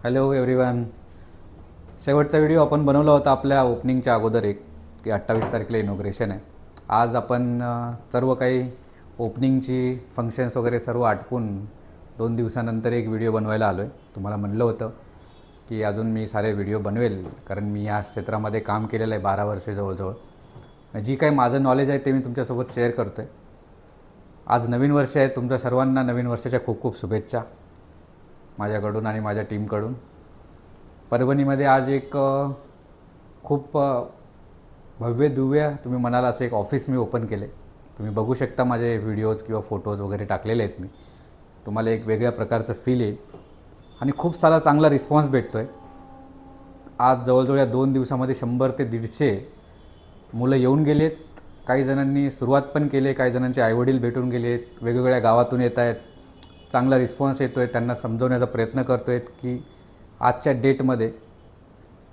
Hello everyone. शेवटचा video आपण बनवला होता आपल्या ओपनिंगच्या अगोदर की 28 तारखेला इनॉग्रेशन आहे. आज आपण सर्व काही ओपनिंगची फंक्शन्स वगैरे सर्व आटपून 2 दिवसानंतर एक व्हिडिओ बनवायला आलो आहे. तुम्हाला म्हणलं होतं की अजून मी सारे व्हिडिओ बनवेल, कारण मी या क्षेत्रामध्ये काम केलेलं आहे 12 वर्षे जवळजवळ. जी काही माझं नॉलेज आहे ते मी तुमच्यासोबत शेअर करतो आहे. आज नवीन वर्ष आहे. तुमच्या सर्वांना नवीन वर्षाच्या खूप खूप शुभेच्छा माझ्याकडून आणि माझ्या टीमकडून. परभणीमध्ये आज एक खूप भव्य दिव्य तुम्ही म्हणाल असं एक ऑफिस मी ओपन केले. तुम्ही बघू शकता, माझे व्हिडिओज किंवा फोटोज वगैरे टाकलेले आहेत मी. तुम्हाला एक वेगळ्या प्रकारचं फील येईल आणि खूप सारा चांगला रिस्पॉन्स भेटतो आहे. आज जवळजवळ या 2 दिवसामध्ये 100 ते 150 मुलं येऊन गेलेत. काही जणांनी सुरुवात पण केली, काही जणांचे आईवडील भेटून गेलेत, वेगवेगळ्या गावातून येत आहेत. चांगला रिस्पॉन्स येतो आहे. त्यांना समजवण्याचा प्रयत्न करतो आहे की आजच्या डेटमध्ये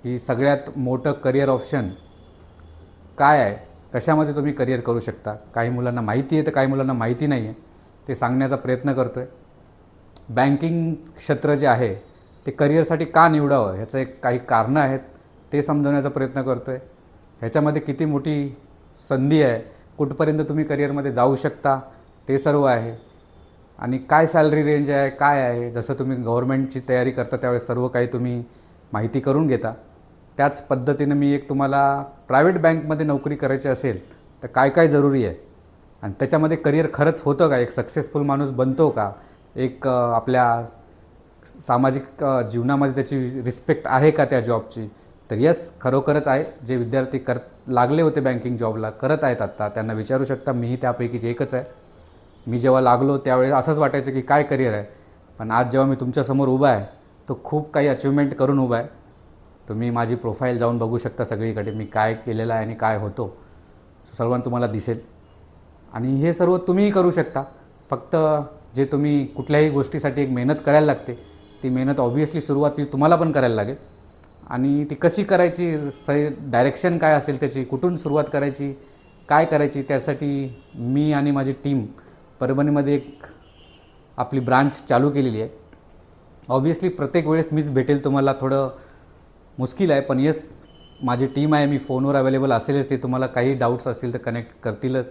की सगळ्यात मोठं करिअर ऑप्शन काय आहे, कशामध्ये तुम्ही करिअर करू शकता. काही मुलांना माहिती आहे तर काही मुलांना माहिती नाही आहे, ते सांगण्याचा प्रयत्न करतो आहे. बँकिंग क्षेत्र जे आहे ते करिअरसाठी का निवडावं ह्याचं काही कारणं आहेत, ते समजवण्याचा प्रयत्न करतो आहे. ह्याच्यामध्ये किती मोठी संधी आहे, कुठपर्यंत तुम्ही करिअरमध्ये जाऊ शकता, ते सर्व आहे. आणि काय सॅलरी रेंज आहे, काय आहे. जसं तुम्ही गव्हर्नमेंटची तयारी करता त्यावेळेस सर्व काही तुम्ही माहिती करून घेता. त्याच पद्धतीनं मी एक तुम्हाला प्रायव्हेट बँकमध्ये नोकरी करायची असेल तर काय काय जरुरी आहे आणि त्याच्यामध्ये करिअर खरंच होतं का, एक सक्सेसफुल माणूस बनतो का, एक आपल्या सामाजिक जीवनामध्ये त्याची रिस्पेक्ट आहे का त्या जॉबची. तर यस, खरोखरच आहे. जे विद्यार्थी लागले होते बँकिंग जॉबला, करत आहेत आत्ता, त्यांना विचारू शकता. मीही त्यापैकीच एकच आहे. मी जेव्हा लागलो त्यावेळेस असंच वाटायचं की काय करिअर आहे, पण आज जेव्हा मी तुमच्यासमोर उभा आहे तो खूप काही अचिव्हमेंट करून उभा आहे. तुम्ही माझी प्रोफाईल जाऊन बघू शकता सगळीकडे, मी काय केलेलं आहे आणि काय होतो सर्वांना तुम्हाला दिसेल. आणि हे सर्व तुम्हीही करू शकता. फक्त जे तुम्ही कुठल्याही गोष्टीसाठी एक मेहनत करायला लागते, ती मेहनत ऑब्व्हियसली सुरुवातीला तुम्हाला पण करायला लागेल. आणि ती कशी करायची, डायरेक्शन काय असेल त्याची, कुठून सुरुवात करायची, काय करायची, त्यासाठी मी आणि माझी टीम परभणीमध्ये एक आपली ब्रांच चालू केलेली आहे. ऑब्व्हियसली प्रत्येक वेळेस मीच भेटेल तुम्हाला, थोडं मुश्किल आहे, पण येस माझी टीम आहे. मी फोनवर अवेलेबल असेलच. ते तुम्हाला काही डाऊट्स असतील तर कनेक्ट करतीलच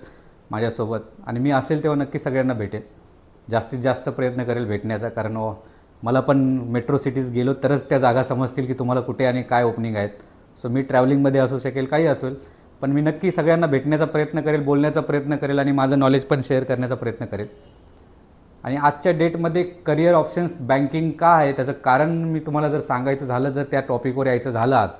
माझ्यासोबत. आणि मी असेल तेव्हा नक्की सगळ्यांना भेटेल. जास्तीत जास्त प्रयत्न करेल भेटण्याचा, कारण मला पण मेट्रो सिटीज गेलो तरच त्या जागा समजतील की तुम्हाला कुठे आणि काय ओपनिंग आहेत. सो मी ट्रॅव्हलिंगमध्ये असू शकेल, काही असेल, पण मी नक्की सगळ्यांना भेटण्याचा प्रयत्न करेल, बोलण्याचा प्रयत्न करेल आणि माझं नॉलेज पण शेअर करण्याचा प्रयत्न करेल. आणि आजच्या डेटमध्ये करिअर ऑप्शन्स बँकिंग का आहे त्याचं कारण मी तुम्हाला जर सांगायचं झालं, जर त्या टॉपिकवर यायचं झालं आज,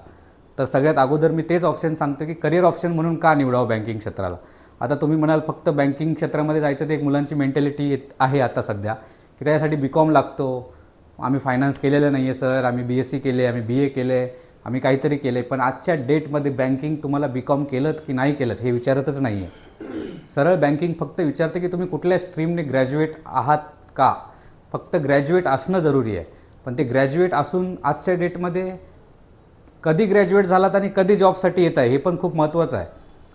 तर सगळ्यात अगोदर मी तेच ऑप्शन सांगतो की करिअर ऑप्शन म्हणून का निवडावं बँकिंग क्षेत्राला. आता तुम्ही म्हणाल फक्त बँकिंग क्षेत्रामध्ये जायचं, ते एक मुलांची मेंटॅलिटी आहे आता सध्या की त्याच्यासाठी BCom लागतो. आम्ही फायनान्स केलेलं नाही आहे सर, आम्ही BSc केले, आम्ही BA केले, आम्ही काहीतरी केले. पण आजच्या डेटमध्ये बँकिंग तुम्हाला BCom केलं की नाही केलं हे विचारतच नाही आहे. सरळ बँकिंग फक्त विचारते की तुम्ही कुठल्या स्ट्रीमने ग्रॅज्युएट आहात का. फक्त ग्रॅज्युएट असणं जरुरी आहे. पण ते ग्रॅज्युएट असून आजच्या डेटमध्ये कधी ग्रॅज्युएट झालात आणि कधी जॉबसाठी येत आहे हे पण खूप महत्त्वाचं आहे.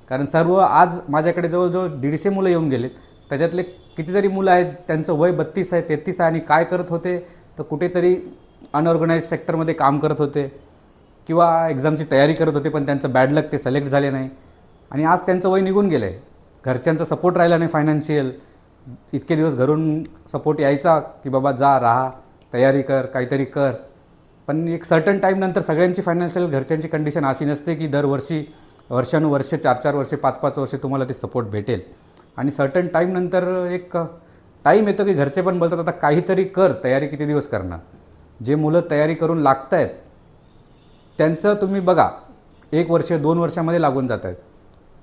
कारण सर्व आज माझ्याकडे जवळजवळ 150 मुलं येऊन गेलेत. त्याच्यातले कितीतरी मुलं आहेत त्यांचं वय 32 आहे, 33 आहे आणि काय करत होते तर कुठेतरी अनऑर्गनाइज सेक्टरमध्ये काम करत होते किंवा एक्झामची तयारी करत होते, पण त्यांचं बॅड लक, ते सिलेक्ट झाले नाही आणि आज त्यांचं वय निघून गेलं आहे. घरच्यांचा सपोर्ट राहिला नाही फायनान्शियल. इतके दिवस घरून सपोर्ट यायचा की बाबा जा, राहा, तयारी कर, काहीतरी कर. पण एक सर्टन टाईमनंतर सगळ्यांची फायनान्शियल घरच्यांची कंडिशन अशी नसते की दरवर्षी वर्षानुवर्षे 4-4 वर्षे 5-5 वर्षे तुम्हाला ते सपोर्ट भेटेल. आणि सर्टन टाईमनंतर एक टाईम येतो की घरचे पण बोलतात आता काहीतरी कर, तयारी किती दिवस करणार. जे मुलं तयारी करून लागत आहेत त्यांचं तुम्ही बघा 1 वर्ष 2 वर्षामध्ये लागून जात आहेत.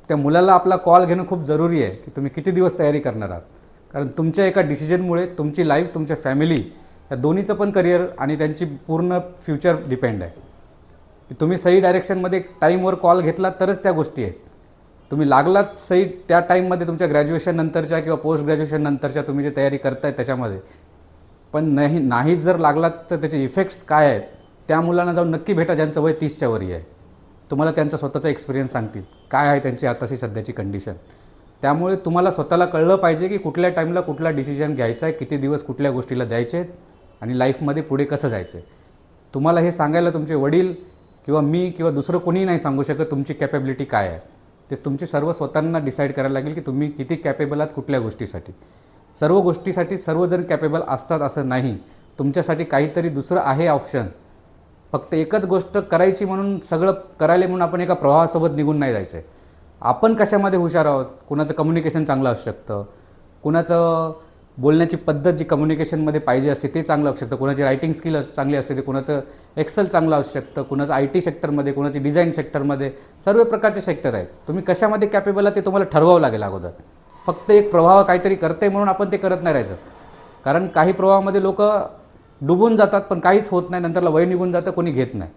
त्या मुलाला आपला कॉल घेणं खूप जरुरी आहे की तुम्ही किती दिवस तयारी करणार आहात. कारण तुमच्या एका डिसिजनमुळे तुमची लाईफ, तुमच्या फॅमिली या दोन्हीचं पण करिअर आणि त्यांची पूर्ण फ्युचर डिपेंड आहे. तुम्ही सही डायरेक्शनमध्ये टाईमवर कॉल घेतला तरच त्या गोष्टी आहेत. तुम्ही लागलात सही त्या टाईममध्ये तुमच्या ग्रॅज्युएशन नंतरच्या किंवा पोस्ट ग्रॅज्युएशन नंतरच्या तुम्ही जे तयारी करताय त्याच्यामध्ये, पण नाही जर लागलात तर त्याचे इफेक्ट्स काय आहेत त्या मुलांना जाऊन नक्की भेटा ज्यांचं वय 30च्या वरी आहे. तुम्हाला त्यांचा स्वतःचा एक्सपिरियन्स सांगतील काय आहे त्यांची आताची सध्याची कंडिशन. त्यामुळे तुम्हाला स्वतःला कळलं पाहिजे की कुठल्या टाईमला कुठला डिसिजन घ्यायचा आहे, किती दिवस कुठल्या गोष्टीला द्यायचे आहेत आणि लाईफमध्ये पुढे कसं जायचं आहे. तुम्हाला हे सांगायला तुमचे वडील किंवा मी किंवा दुसरं कोणीही नाही सांगू शकत तुमची कॅपेबिलिटी काय आहे. ते तुमची सर्व स्वतःना डिसाईड करायला लागेल की तुम्ही किती कॅपेबल आहात कुठल्या गोष्टीसाठी. सर्व गोष्टीसाठी सर्वजण कॅपेबल असतात असं नाही. तुमच्यासाठी काहीतरी दुसरं आहे ऑप्शन. फक्त एकच गोष्ट करायची म्हणून सगळं करायला म्हणून आपण एका प्रवाहासोबत निघून नाही जायचं आहे. आपण कशामध्ये हुशार आहोत. कुणाचं कम्युनिकेशन चांगलं असू शकतं, कुणाचं बोलण्याची पद्धत जी कम्युनिकेशनमध्ये पाहिजे असते ते चांगलं असू शकतं, कुणाची रायटिंग स्किल चांगली असते ते, कुणाचं एक्सेल चांगलं असू शकतं, कुणाचं IT सेक्टरमध्ये, कुणाची डिझाईन सेक्टरमध्ये, सर्व प्रकारचे सेक्टर आहेत. तुम्ही कशामध्ये कॅपेबल आहे ते तुम्हाला ठरवावं लागेल अगोदर. फक्त एक प्रवाह काहीतरी करते म्हणून आपण ते करत नाही राहायचं. कारण काही प्रवाहामध्ये लोक डुबून जातात पण काहीच होत नाही, नंतरला वय निघून जातं, कोणी घेत नाही.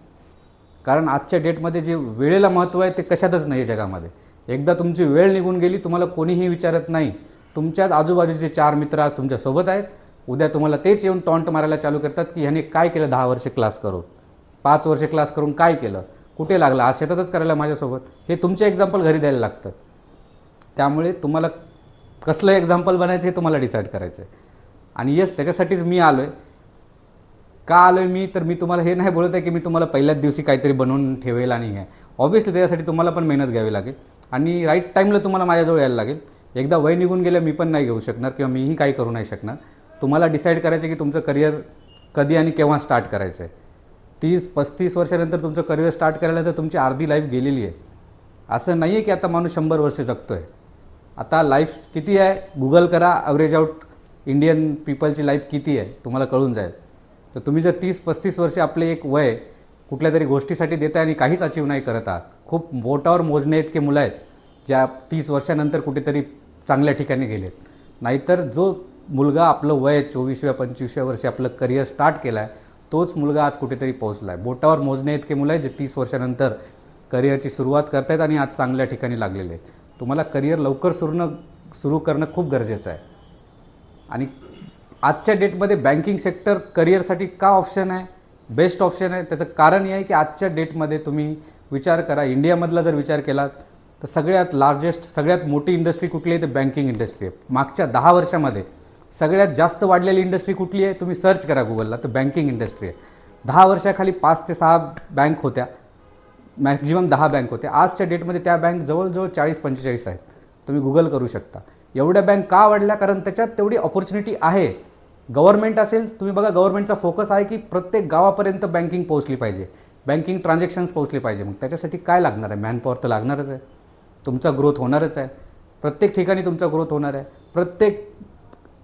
कारण आजच्या डेटमध्ये जे वेळेला महत्त्व आहे ते कशातच नाही जगामध्ये. एकदा तुमची वेळ निघून गेली तुम्हाला कोणीही विचारत नाही. तुमच्याच आजूबाजूचे 4 मित्र आज तुमच्यासोबत आहेत, उद्या तुम्हाला तेच येऊन टॉन्ट मारायला चालू करतात की ह्याने काय केलं 10 वर्ष क्लास करून, 5 वर्ष क्लास करून काय केलं, कुठे लागला, आज शेतातच करायला माझ्यासोबत. हे तुमचे एक्झाम्पल घरी द्यायला लागतं. त्यामुळे तुम्हाला कसलं एक्झाम्पल बनायचं हे तुम्हाला डिसाईड करायचं आहे. आणि येस, त्याच्यासाठीच मी आलो आहे. का आलो आहे मी, तर मी तुम्हाला हे नाही बोलत आहे की मी तुम्हाला पहिल्याच दिवशी काहीतरी बनवून ठेवेल आणि हे. ऑब्व्हियसली त्याच्यासाठी तुम्हाला पण मेहनत घ्यावी लागेल आणि राईट टाईमला तुम्हाला माझ्याजवळ यायला लागेल. एकदा वय निघून गेलं मी पण नाही घेऊ शकणार किंवा मीही काही करू नाही शकणार. तुम्हाला डिसाईड करायचं की तुमचं करिअर कधी आणि केव्हा स्टार्ट करायचं आहे. 30-35 वर्षानंतर तुमचं करिअर स्टार्ट करायला तर तुमची अर्धी लाईफ गेलेली आहे. असं नाही आहे की आता माणूस 100 वर्ष जगतो आहे. आता लाईफ किती आहे गुगल करा, ॲव्हरेज आउट इंडियन पीपलची लाईफ किती आहे तुम्हाला कळून जाईल. तर तुम्ही जर 30-35 वर्षे आपले एक वय कुठल्या तरी गोष्टीसाठी देत आहे आणि काहीच अचीव नाही करत आहात. खूप बोटावर मोजणे इतके मुलं आहेत ज्या 30 वर्षानंतर कुठेतरी चांगल्या ठिकाणी गेलेत. नाहीतर जो मुलगा आपलं वय 24व्या-25व्या वर्षी आपलं करिअर स्टार्ट केलं आहे तोच मुलगा आज कुठेतरी पोहोचला आहे. बोटावर मोजणे इतके मुलं आहेत जे 30 वर्षानंतर करिअरची सुरुवात करत आहेत आणि आज चांगल्या ठिकाणी लागलेले आहेत. तुम्हाला करिअर लवकर सुरू करणं खूप गरजेचं आहे. आणि आजच्या डेटमध्ये बँकिंग सेक्टर करिअरसाठी का ऑप्शन आहे, बेस्ट ऑप्शन आहे. त्याचं कारण हे आहे की आजच्या डेटमध्ये तुम्ही विचार करा, इंडियामधला जर विचार केला तर सगळ्यात लार्जेस्ट सगळ्यात मोठी इंडस्ट्री कुठली आहे, तर बँकिंग इंडस्ट्री आहे. मागच्या 10 वर्षामध्ये सगळ्यात जास्त वाढलेली इंडस्ट्री कुठली आहे, तुम्ही सर्च करा गुगलला, तर बँकिंग इंडस्ट्री आहे. 10 वर्षाखाली 5 ते 6 बँक होत्या, मॅक्झिमम 10 बँक होत्या. आजच्या डेटमध्ये त्या बँक जवळजवळ 40-45 आहेत. तुम्ही गुगल करू शकता. एवढ्या बँक का वाढल्या, कारण त्याच्यात तेवढी ऑपॉर्च्युनिटी आहे. गव्हर्नमेंट असेल, तुम्ही बघा गव्हर्नमेंटचा फोकस आहे की प्रत्येक गावापर्यंत बँकिंग पोहोचली पाहिजे, बँकिंग ट्रान्झॅक्शन्स पोहोचले पाहिजे. मग त्याच्यासाठी काय लागणार आहे, मॅनपॉवर तर लागणारच आहे. तुमचा ग्रोथ होणारच आहे, प्रत्येक ठिकाणी तुमचा ग्रोथ होणार आहे. प्रत्येक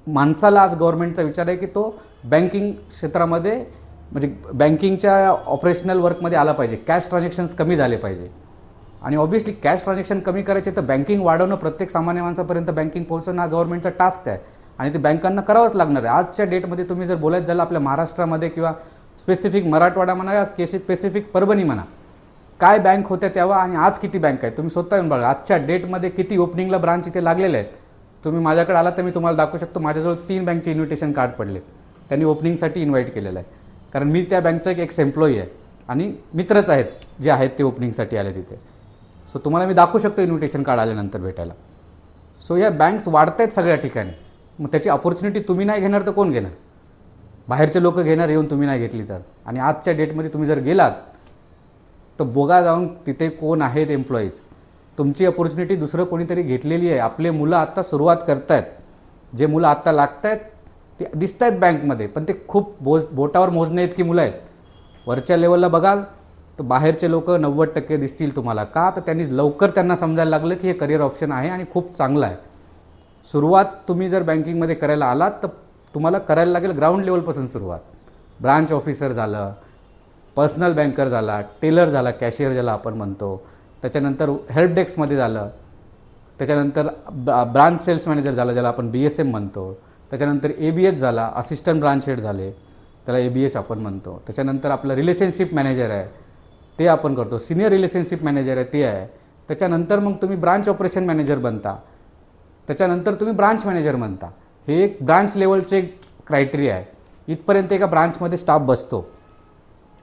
माणसाला आज गव्हर्नमेंटचा विचार आहे की तो बँकिंग क्षेत्रामध्ये म्हणजे बँकिंगच्या ऑपरेशनल वर्कमध्ये आला पाहिजे. कॅश ट्रान्झॅक्शन्स कमी झाले पाहिजे. आणि ऑब्व्हियसली कॅश ट्रान्झॅक्शन कमी करायचे तर बँकिंग वाढवणं, प्रत्येक सामान्य माणसापर्यंत बँकिंग पोहोचणं हा गव्हर्नमेंटचा टास्क आहे आणि ते बँकांना करावंच लागणार आहे. आजच्या डेटमध्ये तुम्ही जर बोलायचं झालं आपल्या महाराष्ट्रामध्ये किंवा स्पेसिफिक मराठवाडा म्हणा किंवा स्पेसिफिक परभणी म्हणा, काय बँक होत्या तेव्हा आणि आज किती बँक आहेत तुम्ही स्वतः येऊन बघा. आजच्या डेटमध्ये किती ओपनिंगला ब्रांच इथे लागलेले आहेत. तुम्ही माझ्याकडे आला तर मी तुम्हाला दाखवू शकतो. माझ्याजवळ 3 बँकचे इन्व्हिटेशन कार्ड पडले, त्यांनी ओपनिंगसाठी इन्व्हाइट केलेलं आहे. कारण मी त्या बँकचा एक एक्स एम्प्लॉई आहे आणि मित्रच आहेत जे आहेत ते ओपनिंगसाठी आले तिथे. सो तुम्हाला मी दाखवू शकतो इन्व्हिटेशन कार्ड आल्यानंतर भेटायला. सो या बँक्स वाढत आहेत सगळ्या ठिकाणी. मग त्याची अपॉर्च्युनिटी तुम्ही नाही घेणार तर कोण घेणार, बाहेरचे लोक घेणार येऊन, तुम्ही नाही घेतली तर. आणि आजच्या डेटमध्ये तुम्ही जर गेलात तर बोगा जाऊन तिथे कोण आहेत एम्प्लॉईज, तुमची अपॉर्च्युनिटी दुसरं कोणीतरी घेतलेली आहे. आपले मुलं आत्ता सुरुवात करत आहेत, जे मुलं आत्ता लागत आहेत ते दिसत आहेत बँकमध्ये, पण ते खूप बोटावर मोजणे इतकी मुलं आहेत. वरच्या लेवलला बघाल तर बाहेरचे लोक 90% दिसतील तुम्हाला. का, तर त्यांनी लवकर त्यांना समजायला लागलं की हे करिअर ऑप्शन आहे आणि खूप चांगलं आहे. सुरुवात तुम्ही जर बँकिंगमध्ये करायला आलात तर तुम्हाला करायला लागेल ग्राउंड लेवलपासून सुरुवात. ब्रांच ऑफिसर झालं, पर्सनल बँकर झाला, टेलर झाला, कॅशियर ज्याला आपण म्हणतो, त्याच्यानंतर हेल्प डेस्कमध्ये झालं, त्याच्यानंतर ब्रांच सेल्स मॅनेजर झाला ज्याला आपण BSM म्हणतो, त्याच्यानंतर ABH झाला, असिस्टंट ब्रांच हेड झाले त्याला ABH आपण म्हणतो. त्याच्यानंतर आपलं रिलेशनशिप मॅनेजर आहे ते आपण करतो, सिनियर रिलेशनशिप मॅनेजर आहे ते आहे. त्याच्यानंतर मग तुम्ही ब्रांच ऑपरेशन मॅनेजर बनता, त्याच्यानंतर तुम्ही ब्रांच मॅनेजर बनता. हे एक ब्रांच लेवलचे क्रायटेरिया आहे. इथपर्यंत एका ब्रांचमध्ये स्टाफ बसतो.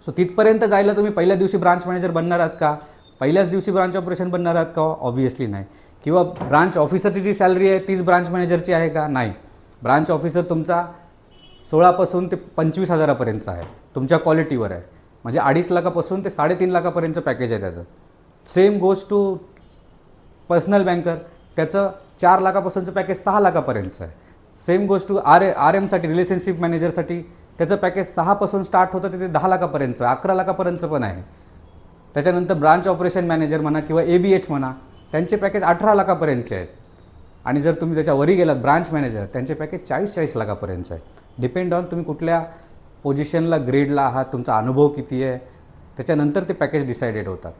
सो तिथपर्यंत जायला तुम्ही पहिल्या दिवशी ब्रांच मॅनेजर बनणार आहात का, पहिल्याच दिवशी ब्रांच ऑपरेशन बनणार आहात का, ऑब्व्हियसली नाही. किंवा ब्रांच ऑफिसरची जी सॅलरी आहे तीच ब्रांच मॅनेजरची आहे का, नाही. ब्रांच ऑफिसर तुमचा 16 पासून ते 25 हजारापर्यंतचा आहे, तुमच्या क्वालिटीवर आहे. म्हणजे 2.5 लाखापासून ते 3.5 लाखापर्यंतचं पॅकेज आहे त्याचं. Same goes to personal banker, त्याचं 4 लाखापासूनचं पॅकेज 6 लाखापर्यंतचं आहे. सेम गोज टू आर एमसाठी, रिलेशनशिप मॅनेजरसाठी त्याचं पॅकेज 6 पासून स्टार्ट होतं ते 10 लाखापर्यंतचं, 11 लाखापर्यंतचं पण आहे. त्याच्यानंतर ब्रांच ऑपरेशन मॅनेजर म्हणा किंवा ABH म्हणा, त्यांचे पॅकेज 18 लाखापर्यंतचे आहेत. आणि जर तुम्ही त्याच्यावरी गेलात ब्रांच मॅनेजर, त्यांचे पॅकेज 40-40 लाखापर्यंतचे आहे. डिपेंड ऑन तुम्ही कुठल्या पोझिशनला, ग्रेडला आहात, तुमचा अनुभव किती आहे, त्याच्यानंतर ते पॅकेज डिसाइडेड होतात.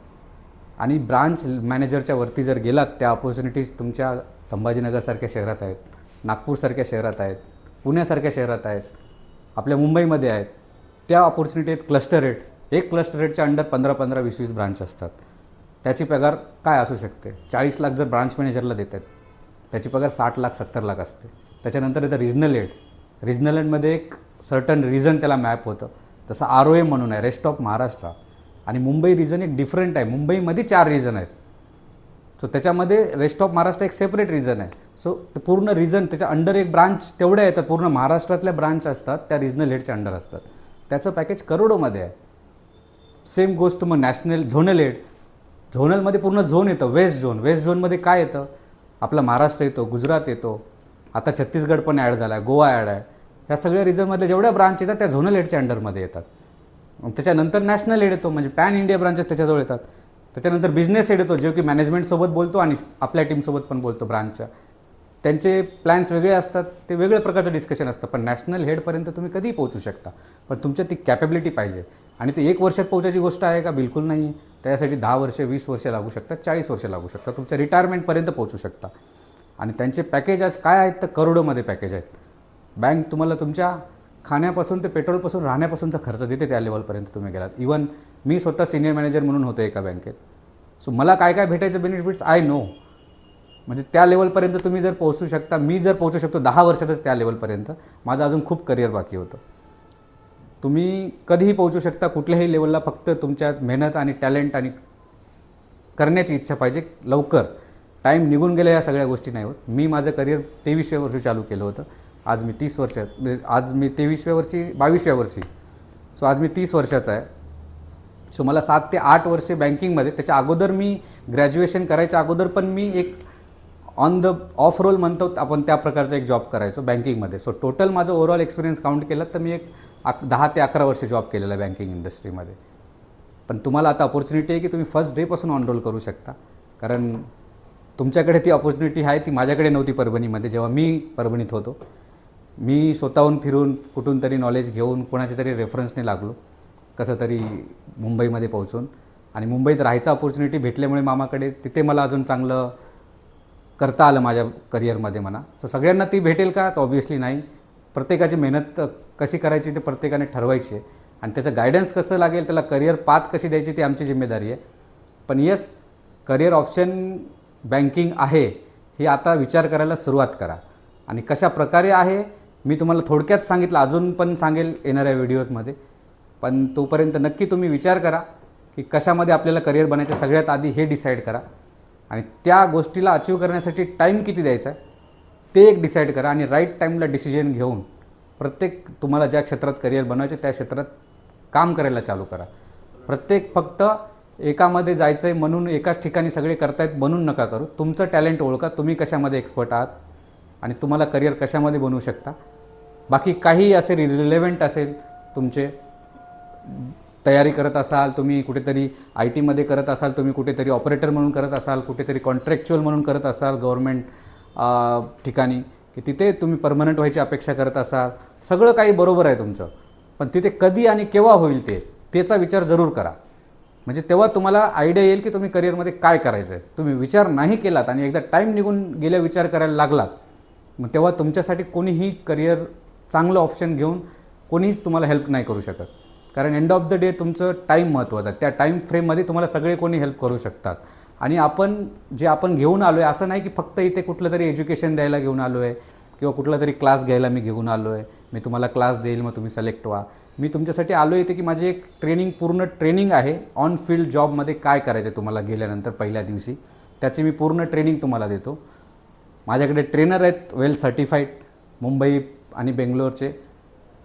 आणि ब्रांच मॅनेजरच्या वरती जर गेलात, त्या ऑपॉर्च्युनिटीज तुमच्या संभाजीनगरसारख्या शहरात आहेत, नागपूरसारख्या शहरात आहेत, पुण्यासारख्या शहरात आहेत, आपल्या मुंबईमध्ये आहेत. त्या ऑपॉर्च्युनिटी आहेत क्लस्टर रेट. एक क्लस्टर रेटच्या अंडर 15-15, 20-20 ब्रांच असतात. त्याची पगार काय असू शकते? 40 लाख जर ब्रांच मॅनेजरला देत आहेत, त्याची पगार 60 लाख 70 लाख असते. त्याच्यानंतर येतं रिजनल हेड. रिजनल हेडमध्ये एक सर्टन रिजन त्याला मॅप होतं, जसं ROM म्हणून आहे, रेस्ट ऑफ महाराष्ट्र. आणि मुंबई रिजन एक डिफरंट आहे. मुंबईमध्ये 4 रिजन आहेत. सो त्याच्यामध्ये रेस्ट ऑफ महाराष्ट्र एक सेपरेट रिजन आहे. सो पूर्ण रिजन त्याच्या अंडर एक ब्रांच तेवढ्या येतात, पूर्ण महाराष्ट्रातल्या ब्रांच असतात त्या रिजनल हेडच्या अंडर असतात. त्याचं पॅकेज करोडोमध्ये आहे. सेम गोष्ट मग नॅशनल झोनल हेड. झोनलमध्ये पूर्ण झोन येतं. Waste zone. वेस्ट झोनमध्ये काय येतं? आपला महाराष्ट्र येतो, गुजरात येतो, आता छत्तीसगड पण ॲड झाला आहे, गोवा ॲड आहे. ह्या सगळ्या रिजनमधल्या जेवढ्या ब्रांच येतात त्या झोनल हेडच्या अंडरमध्ये येतात. त्याच्यानंतर नॅशनल हेड येतो, म्हणजे पॅन इंडिया ब्रांचेस त्याच्याजवळ येतात. त्याच्यानंतर बिझनेस हेड येतो, जो की मॅनेजमेंटसोबत बोलतो आणि आपल्या टीमसोबत पण बोलतो ब्रांचच्या. त्यांचे प्लॅन्स वेगळे असतात, ते वेगळ्या प्रकारचं डिस्कशन असतं. पण नॅशनल हेडपर्यंत तुम्ही कधीही पोहोचू शकता, पण तुमच्यात ती कॅपेबिलिटी पाहिजे. आणि ते 1 वर्षात पोहोचायची गोष्ट आहे का? बिलकुल नाही. त्यासाठी 10 वर्ष, 20 वर्ष लागू शकतात, 40 वर्ष लागू शकतात. तुमच्या रिटायरमेंटपर्यंत पोहोचू शकता. आणि त्यांचे पॅकेज आज काय आहेत तर करोडोमध्ये पॅकेज आहेत. बँक तुम्हाला तुमच्या खाण्यापासून ते पेट्रोलपासून राहण्यापासूनचा खर्च देते त्या लेवलपर्यंत तुम्ही गेलात. इवन मी स्वतः सिनियर मॅनेजर म्हणून होतो एका बँकेत. सो मला काय काय भेटायचं बेनिफिट्स आय नो. म्हणजे त्या लेवलपर्यंत तुम्ही जर पोहोचू शकता, मी जर पोहोचू शकतो 10 वर्षातच त्या लेवलपर्यंत, माझं अजून खूप करिअर बाकी होतं. तुम्ही कधीही पोहोचू शकता कुठल्याही लेवलला, फक्त तुमच्यात मेहनत आणि टॅलेंट आणि करण्याची इच्छा पाहिजे. लवकर टाईम निघून गेला या सगळ्या गोष्टी नाही होत. मी माझं करिअर 23व्या वर्षी चालू केलं होतं. आज मी 30 वर्ष, आज मी 23व्या वर्षी 22व्या वर्षी. सो आज मी 30 वर्षाचा आहे. सो मला 7 ते 8 वर्षे बँकिंगमध्ये, त्याच्या अगोदर मी ग्रॅज्युएशन करायच्या अगोदर पण मी एक ऑन द ऑफ रोल म्हणतो आपण, त्या प्रकारचा एक जॉब करायचो बँकिंगमध्ये. सो टोटल माझं ओव्हरऑल एक्सपिरियन्स काउंट केलं तर मी एक 10 ते 11 वर्ष जॉब केलेला आहे बँकिंग इंडस्ट्रीमध्ये. पण तुम्हाला आता अपॉर्च्युनिटी आहे की तुम्ही फर्स्ट डेपासून ऑनरोल करू शकता. कारण तुमच्याकडे ती अपॉर्च्युनिटी आहे, ती माझ्याकडे नव्हती परभणीमध्ये. जेव्हा मी परभणीत होतो, मी स्वतःहून फिरून कुठून तरी नॉलेज घेऊन कोणाच्या तरी रेफरन्सने लागलो, कसं तरी मुंबईमध्ये पोहोचून. आणि मुंबईत राहायचं अपॉर्च्युनिटी भेटल्यामुळे मामाकडे, तिथे मला अजून चांगलं करता आलं माझ्या करिअरमध्ये म्हणा. सो सगळ्यांना ती भेटेल का? तर ऑब्व्हियसली नाही. प्रत्येकाची मेहनत कशी करायची ते प्रत्येकाने ठरवायची आहे. आणि त्याचं गायडन्स कसं लागेल, त्याला करिअर पाथ कशी द्यायची ती आमची जिम्मेदारी आहे. पण येस, करिअर ऑप्शन बँकिंग आहे ही आता विचार करायला सुरुवात करा. आणि कशा प्रकारे आहे मी तुम्हाला थोडक्यात सांगितलं, अजून पण सांगेल येणाऱ्या व्हिडिओजमध्ये. पण तोपर्यंत नक्की तुम्ही विचार करा की कशामध्ये आपल्याला करिअर बनायचं. सगळ्यात आधी हे डिसाईड करा. आणि त्या गोष्टीला अचीव करण्यासाठी टाईम किती द्यायचा आहे ते एक डिसाईड करा. आणि राईट टाईमला डिसिजन घेऊन प्रत्येक तुम्हाला ज्या क्षेत्रात करिअर बनवायचे त्या क्षेत्रात काम करायला चालू करा. प्रत्येक फक्त एकामध्ये जायचं आहे म्हणून एकाच ठिकाणी सगळे करतायत म्हणून नका करू. तुमचं टॅलेंट ओळखा, तुम्ही कशामध्ये एक्सपर्ट आहात आणि तुम्हाला करिअर कशामध्ये बनवू शकता. बाकी काही असेल रिलेव्हंट असेल, तुमचे तयारी करत असाल, तुम्ही कुठेतरी IT मध्ये करत असाल, तुम्ही कुठेतरी ऑपरेटर म्हणून करत असाल, कुठेतरी कॉन्ट्रॅक्च्युअल म्हणून करत असाल गव्हर्नमेंट ठिकाणी, की तिथे तुम्ही परमनंट व्हायची अपेक्षा करत असाल, सगळं काही बरोबर आहे तुमचं. पण तिथे कधी आणि केव्हा होईल त्याचा विचार जरूर करा. म्हणजे तेव्हा तुम्हाला आयडिया येईल की तुम्ही करिअरमध्ये काय करायचं आहे. तुम्ही विचार नाही केलात आणि एकदा टाईम निघून गेल्या विचार करायला लागलात, मग तेव्हा तुमच्यासाठी कोणीही करिअर चांगलं ऑप्शन घेऊन कोणीच तुम्हाला हेल्प नाही करू शकत. कारण एंड ऑफ द डे तुमचं टाईम महत्त्वाचं आहे. त्या टाईम फ्रेममध्ये तुम्हाला सगळे कोणी हेल्प करू शकतात. आणि आपण घेऊन आलो आहे असं नाही की फक्त इथे कुठलं तरी एज्युकेशन द्यायला घेऊन आलो आहे किंवा कुठला तरी क्लास घ्यायला मी घेऊन आलो आहे, मी तुम्हाला क्लास देईल मग तुम्ही सिलेक्ट व्हा. मी तुमच्यासाठी आलो आहे की माझी एक पूर्ण ट्रेनिंग आहे ऑन फील्ड जॉबमध्ये काय करायचं आहे तुम्हाला गेल्यानंतर पहिल्या दिवशी, त्याची मी पूर्ण ट्रेनिंग तुम्हाला देतो. माझ्याकडे ट्रेनर आहेत वेल सर्टिफाईड मुंबई आणि बेंगलोरचे.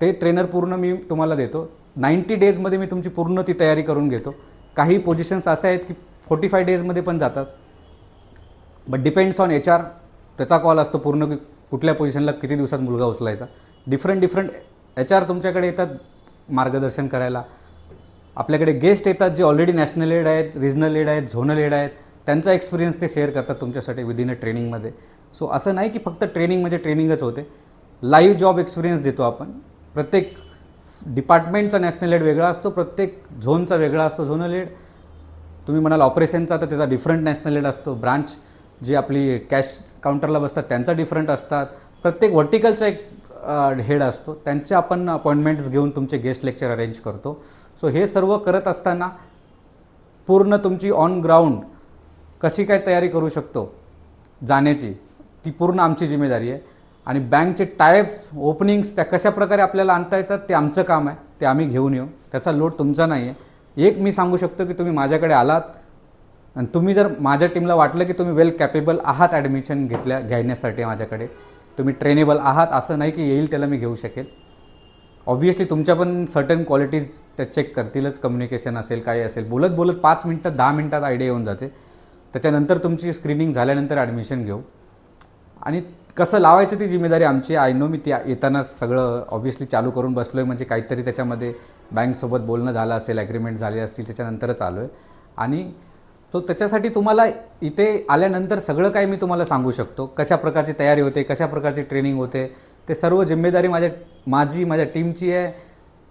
ते ट्रेनर पूर्ण मी तुम्हाला देतो. 90 डेजमध्ये मी तुमची पूर्ण ती तयारी करून घेतो. काही पोझिशन्स असे आहेत की 45 डेजमध्ये पण जातात. But depends on HR. त्याचा कॉल असतो पूर्ण की कुठल्या पोझिशनला किती दिवसात मुलगा उचलायचा. डिफरंट HR तुमच्याकडे येतात मार्गदर्शन करायला. आपल्याकडे गेस्ट येतात जे ऑलरेडी नॅशनल हेड आहेत, रिजनल हेड आहेत, झोनल हेड आहेत. त्यांचा एक्सपिरियन्स ते शेअर करतात तुमच्यासाठी विदिन अ ट्रेनिंगमध्ये. सो असं नाही की फक्त ट्रेनिंग म्हणजे ट्रेनिंगच होते. लाईव्ह जॉब एक्सपिरियन्स देतो आपण. प्रत्येक डिपार्टमेंटचा नॅशनल हेड वेगळा असतो, प्रत्येक झोनचा वेगळा असतो झोनल हेड. तुम्ही म्हणाल ऑपरेशनचा तर त्याचा डिफरंट नॅशनल हेड असतो. ब्रांच जी आपली कॅश काउंटरला बसतात त्यांचा डिफरंट असतात. प्रत्येक व्हर्टिकलचा एक हेड असतो. त्यांचे आपण अपॉइंटमेंट्स घेऊन तुमचे गेस्ट लेक्चर अरेंज करतो. सो हे सर्व करत असताना पूर्ण तुमची ऑन ग्राउंड कशी काय तयारी करू शकतो जाण्याची, ती पूर्ण आमची जिम्मेदारी आहे. आणि बँकचे टायप्स, ओपनिंग्स त्या कशा प्रकारे आपल्याला आणता येतात ते आमचं काम आहे. ते आम्ही घेऊन येऊ. त्याचा लोड तुमचा नाही आहे. एक मी सांगू शकतो की तुम्ही माझ्याकडे आलात आणि तुम्ही जर माझ्या टीमला वाटलं की तुम्ही वेल कॅपेबल आहात ॲडमिशन घेण्यासाठी माझ्याकडे, तुम्ही ट्रेनेबल आहात, असं नाही की येईल त्याला मी घेऊ शकेल. ऑब्व्हियसली तुमच्या पण सर्टन क्वालिटीज त्या चेक करतीलच. कम्युनिकेशन असेल, काय असेल, बोलत बोलत 5 मिनटात 10 मिनटात आयडिया येऊन जाते. त्याच्यानंतर तुमची स्क्रीनिंग झाल्यानंतर ॲडमिशन घेऊ. आणि कसं लावायचं ती जिम्मेदारी आमची. आय नो मी ती येताना सगळं ऑब्व्हियसली चालू करून बसलो आहे. म्हणजे काहीतरी त्याच्यामध्ये बँकसोबत बोलणं झालं असेल, ॲग्रीमेंट झाले असतील, त्याच्यानंतरच आलो आहे. आणि तो त्याच्यासाठी तुम्हाला इथे आल्यानंतर सगळं काही मी तुम्हाला सांगू शकतो. कशा प्रकारची तयारी होते, कशा प्रकारची ट्रेनिंग होते, ते सर्व जिम्मेदारी माझ्या टीमची आहे,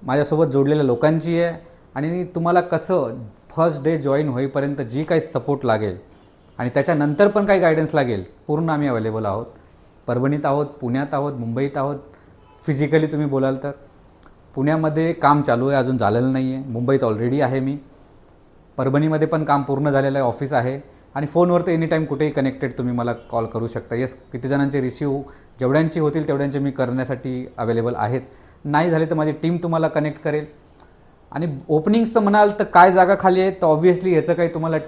माझ्यासोबत जोडलेल्या लोकांची आहे. आणि तुम्हाला कसं फर्स्ट डे जॉईन होईपर्यंत जी काही सपोर्ट लागेल आणि त्याच्यानंतर पण काही गायडन्स लागेल, पूर्ण आम्ही अवेलेबल आहोत. परभणीत आहोत, पुण्यात आहोत, मुंबईत आहोत. फिजिकली तुम्ही बोलाल तर पुण्यामध्ये काम चालू आहे, अजून झालेलं नाही आहे. मुंबईत ऑलरेडी आहे मी. परभणीमध्ये पण काम पूर्ण झालेलं आहे, ऑफिस आहे. आणि फोनवर तर एनी टाईम कुठेही कनेक्टेड तुम्ही मला कॉल करू शकता. येस, किती जणांचे रिसिव्ह जेवढ्यांची होतील तेवढ्यांचे मी करण्यासाठी अवेलेबल आहेच. नाही झाले तर माझी टीम तुम्हाला कनेक्ट करेल. आणि ओपनिंग्सचं म्हणाल तर काय जागा खाली आहे, तर ऑब्व्हियसली याचं काही तुम्हाला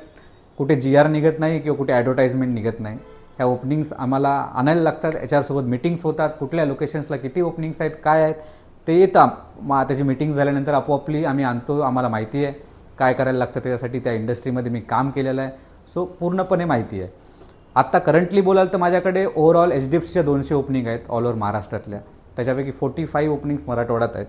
कुठे GR निघत नाही किंवा कुठे ॲडव्हर्टाइजमेंट निघत नाही. ह्या ओपनिंग्स आम्हाला आणायला लागतात. HR सोबत मीटिंग्स होतात. कुठल्या लोकेशन्सला किती ओपनिंग्स आहेत, काय आहेत ते येतं. त्याची मीटिंग झाल्यानंतर आपोआपली आम्ही आणतो. आम्हाला माहिती आहे काय करायला लागतं त्याच्यासाठी. त्या इंडस्ट्रीमध्ये मी काम केलेलं आहे. सो पूर्णपणे माहिती आहे. आत्ता करंटली बोलाल तर माझ्याकडे ओव्हरऑल HDFCच्या 200 ओपनिंग आहेत ऑल ओव्हर महाराष्ट्रातल्या. त्याच्यापैकी 45 ओपनिंग्स मराठवाड्यात आहेत,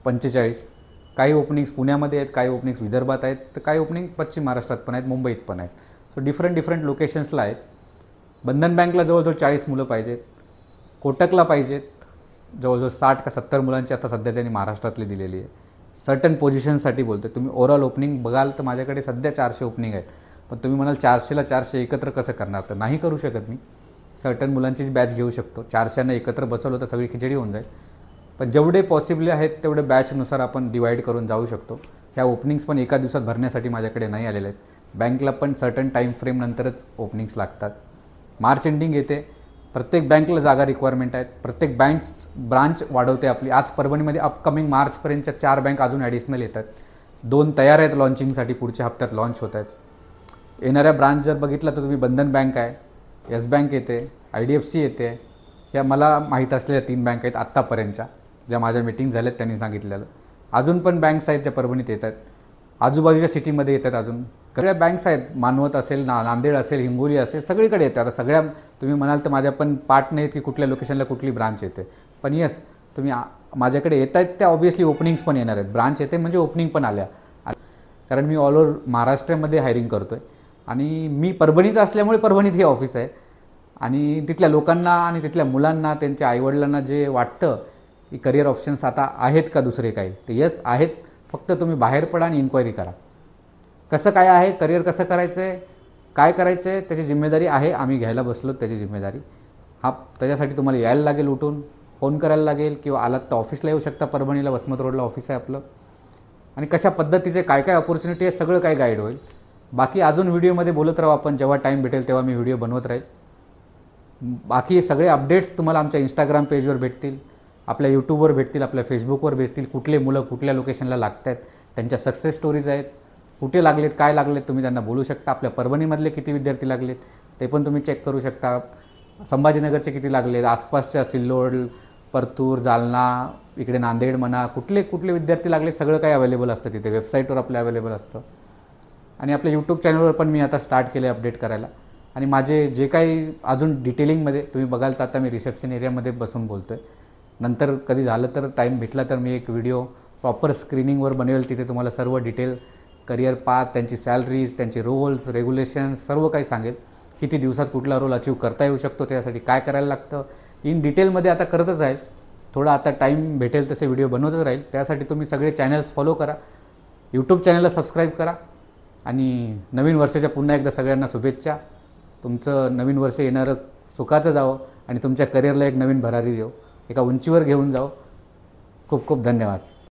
45. काही ओपनिंग्स पुण्यामध्ये आहेत, काही ओपनिंग्स विदर्भात आहेत, तर काही ओपनिंग पश्चिम महाराष्ट्रात पण आहेत, मुंबईत पण आहेत. सो डिफरंट लोकेशन्सला आहेत. बंधन बँकला जवळजवळ 40 मुलं पाहिजेत. कोटकला पाहिजेत जवळजवळ 60 का 70 मुलांची आता सध्या त्यांनी महाराष्ट्रातली दिलेली आहे. सर्टन पोझिशनसाठी बोलतो. तुम्ही ओव्हरऑल ओपनिंग बघाल तर माझ्याकडे सध्या 400 ओपनिंग आहेत. पण तुम्ही म्हणाल 400ला 400 एकत्र कसं करणार, तर नाही करू शकत मी. सर्टन मुलांचीच बॅच घेऊ शकतो. 400 एकत्र बसवलं तर सगळी खिचडी होऊन जाईल. पण जेवढे पॉसिबल आहेत तेवढे बॅचनुसार आपण डिवाईड करून जाऊ शकतो. ह्या ओपनिंग्स पण एका दिवसात भरण्यासाठी माझ्याकडे नाही आलेले आहेत. बँकला पण सर्टन टाईम फ्रेमनंतरच ओपनिंग्स लागतात. मार्च एंडिंग येते. प्रत्येक बँकला जागा रिक्वायरमेंट आहेत. प्रत्येक ब्रांच वाढवते आपली. आज परभणीमध्ये अपकमिंग मार्चपर्यंतच्या 4 बँक अजून ॲडिशनल येतात. 2 तयार आहेत लॉन्चिंगसाठी, पुढच्या हप्त्यात लॉन्च होत आहेत. येणाऱ्या ब्रांच जर बघितलं तर तुम्ही बंधन बँक आहे, येस बँक येते, IDFC येते. ह्या मला माहीत असलेल्या 3 बँक आहेत आत्तापर्यंतच्या, ज्या माझ्या मीटिंग झाल्यात त्यांनी सांगितलेलं. अजून पण बँक्स आहेत ज्या परभणीत येतात, आजूबाजूच्या सिटीमध्ये येतात. अजून सगळ्या बँक्स आहेत. मानवत असेल, नांदेड असेल, हिंगोली असेल, सगळीकडे येतात. आता सगळ्या तुम्ही म्हणाल तर माझ्या पण पार्ट नाहीत की कुठल्या लोकेशनला कुठली ब्रांच येते. पण येस, तुम्ही माझ्याकडे येत आहेत त्या ऑब्व्हियसली ओपनिंग्स पण येणार आहेत. ब्रांच येते म्हणजे ओपनिंग पण आल्या. कारण मी ऑल ओव्हर महाराष्ट्रामध्ये हायरिंग करतो आहे. आणि मी परभणीचं असल्यामुळे परभणीत हे ऑफिस आहे. आणि तिथल्या लोकांना आणि तिथल्या मुलांना, त्यांच्या आईवडिलांना जे वाटतं की करिअर ऑप्शन्स आता आहेत का दुसरे काही, ते येस आहेत. फक्त तुम्ही बाहेर पडा आणि इन्क्वायरी करा. कसं काय आहे, करिअर कसं करायचं आहे, काय करायचं आहे, त्याची जिम्मेदारी आहे. आम्ही घ्यायला बसलो त्याची जिम्मेदारी. त्याच्यासाठी तुम्हाला यायला लागेल, उठून फोन करायला लागेल, किंवा आलात तर ऑफिसला येऊ शकता. परभणीला वसमत रोडला ऑफिस आहे आपलं. आणि कशा पद्धतीचे काय काय अपॉर्च्युनिटी आहे सगळं काय गाईड होईल. बाकी अजून व्हिडिओमध्ये बोलत राहू आपण. जेव्हा टाईम भेटेल तेव्हा मी व्हिडिओ बनवत राहील. बाकी सगळे अपडेट्स तुम्हाला आमच्या इंस्टाग्राम पेजवर भेटतील, आपल्या यूट्यूबवर भेटतील, आपल्या फेसबुकवर भेटतील. कुठले मुलं कुठल्या लोकेशनला लागत आहेत, त्यांच्या सक्सेस स्टोरीज आहेत, कुठे लागलेत, काय लागलेत, तुम्ही त्यांना बोलू शकता. आपल्या परभणीमधले किती विद्यार्थी लागलेत ते पण तुम्ही चेक करू शकता. संभाजीनगरचे किती लागलेत, आसपासच्या सिल्लोड, परतूर, जालना, इकडे नांदेड म्हणा, कुठले कुठले विद्यार्थी लागले सगळं काही अवेलेबल असतं तिथे, वेबसाईटवर आपल्या अवेलेबल असतं. आणि आपल्या यूट्यूब चॅनलवर पण मी आता स्टार्ट केलं आहे अपडेट करायला. आणि माझे जे काही अजून डिटेलिंगमध्ये तुम्ही बघाल तर आता मी रिसेप्शन एरियामध्ये बसून बोलतो आहे. नंतर कधी झालं तर टाईम भेटला तर मी एक व्हिडिओ प्रॉपर स्क्रीनिंगवर बनवेल, तिथे तुम्हाला सर्व डिटेल, करिअर पाथ, त्यांची सॅलरीज, त्यांचे रोल्स, रेग्युलेशन्स सर्व काही सांगेल. किती दिवसात कुठला रोल अचीव करता येऊ शकतो, त्यासाठी काय करायला लागतं, इन डिटेलमध्ये आता करतच आहे. थोडा आता टाईम भेटेल तसे व्हिडिओ बनवतच राहील. त्यासाठी तुम्ही सगळे चॅनल्स फॉलो करा, यूट्यूब चॅनलला सबस्क्राईब करा. आणि नवीन वर्षाच्या पुन्हा एकदा सगळ्यांना शुभेच्छा. तुमचं नवीन वर्ष येणारं सुखाचं जावं आणि तुमच्या करिअरला एक नवीन भरारी देऊ, एका उंचीवर घेऊन जावं. खूप खूप धन्यवाद.